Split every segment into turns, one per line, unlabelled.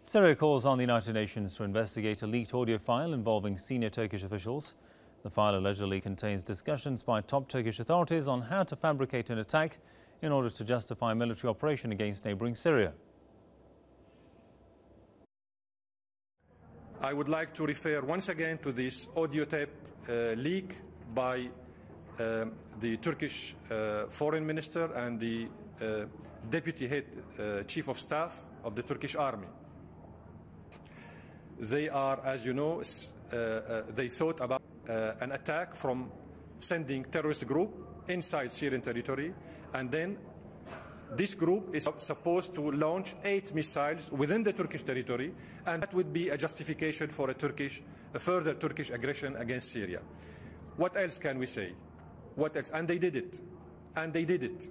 Syria calls on the United Nations to investigate a leaked audio file involving senior Turkish officials. The file allegedly contains discussions by top Turkish authorities on how to fabricate an attack in order to justify a military operation against neighbouring Syria.
I would like to refer once again to this audio tape leak by the Turkish foreign minister and the deputy head chief of staff of the Turkish army. They are, as you know, they thought about an attack from sending terrorist group inside Syrian territory, and then this group is supposed to launch 8 missiles within the Turkish territory, and that would be a justification for a further Turkish aggression against Syria. What else can we say? What else? And they did it. And they did it.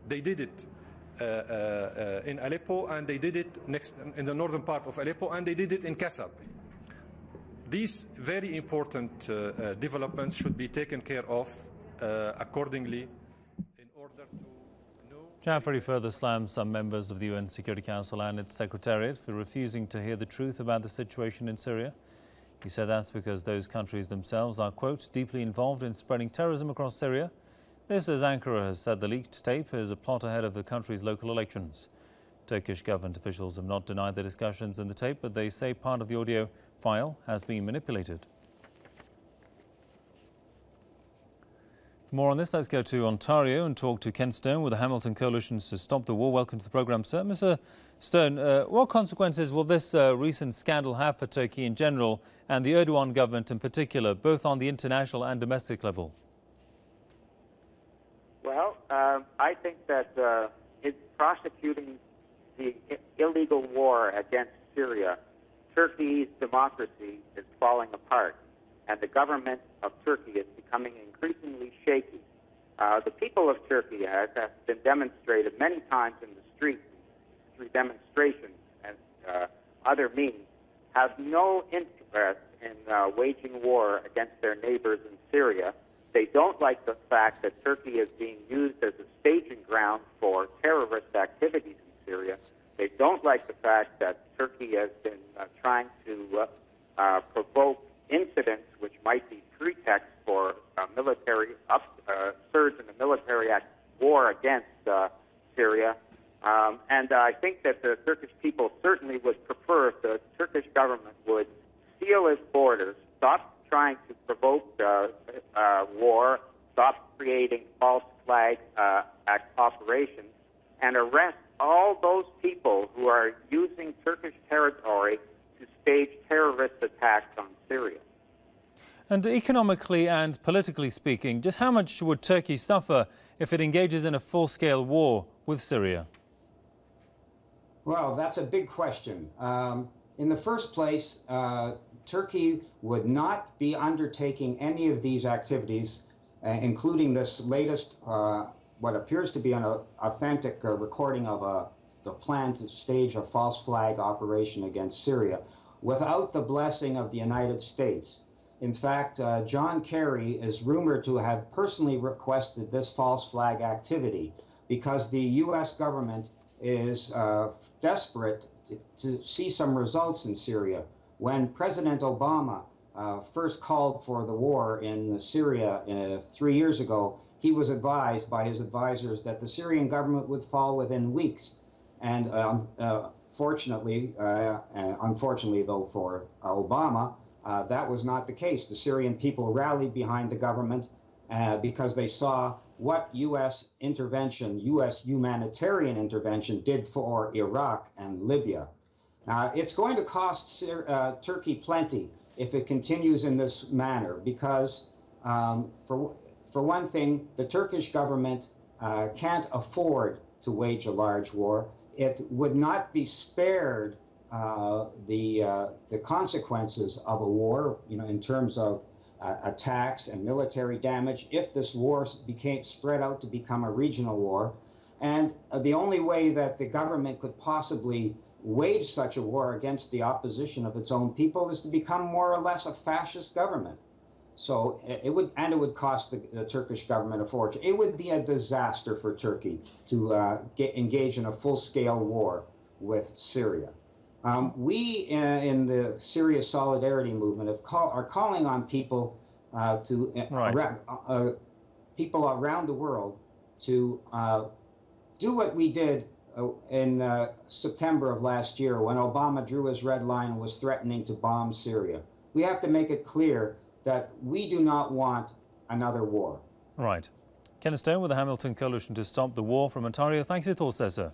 They did it in Aleppo, and they did it in the northern part of Aleppo, and they did it in Kasab. These very important developments should be taken care of accordingly in order to know...
Jafari further slammed some members of the UN Security Council and its secretariat for refusing to hear the truth about the situation in Syria. He said that's because those countries themselves are, quote, deeply involved in spreading terrorism across Syria. This, as Ankara has said, the leaked tape is a plot ahead of the country's local elections. Turkish government officials have not denied the discussions in the tape, but they say part of the audio file has been manipulated. For more on this, let's go to Ontario and talk to Ken Stone with the Hamilton Coalitions to Stop the War. Welcome to the programme, sir. Mr. Stone, what consequences will this recent scandal have for Turkey in general and the Erdogan government in particular, both on the international and domestic level?
Well, I think that it's prosecuting the illegal war against Syria. Turkey's democracy is falling apart, and the government of Turkey is becoming increasingly shaky. The people of Turkey, as has been demonstrated many times in the streets, through demonstrations and other means, have no interest in waging war against their neighbors in Syria. They don't like the fact that Turkey is being used as a staging ground for terrorist activities in Syria. They don't like the fact that Turkey has been trying to provoke incidents which might be pretext for a military surge in the military war against Syria. And I think that the Turkish people certainly would prefer if the Turkish government would seal its borders, stop trying to provoke war, stop creating false flag operations, and arrest all those people who are using Turkish territory to stage terrorist attacks on Syria.
And economically and politically speaking, just how much would Turkey suffer if it engages in a full-scale war with Syria?
Well, that's a big question. In the first place, Turkey would not be undertaking any of these activities, including this latest, what appears to be an authentic recording of the plan to stage a false flag operation against Syria, without the blessing of the United States. In fact, John Kerry is rumored to have personally requested this false flag activity because the U.S. government is desperate to see some results in Syria. When President Obama first called for the war in Syria 3 years ago, he was advised by his advisors that the Syrian government would fall within weeks. And unfortunately though for Obama, that was not the case. The Syrian people rallied behind the government because they saw what U.S. intervention, U.S. humanitarian intervention did for Iraq and Libya. It's going to cost Turkey plenty if it continues in this manner because, for one thing, the Turkish government can't afford to wage a large war. It would not be spared the consequences of a war, in terms of attacks and military damage if this war became spread out to become a regional war. And the only way that the government could possibly wage such a war against the opposition of its own people is to become more or less a fascist government. So it would cost the Turkish government a fortune. It would be a disaster for Turkey to engage in a full-scale war with Syria. We in the Syria Solidarity Movement are calling on people people around the world to do what we did in September of last year when Obama drew his red line and was threatening to bomb Syria. We have to make it clear that we do not want another war.
Right. Kenneth Stone with the Hamilton Coalition to Stop the War from Ontario. Thanks for your thoughts there, sir.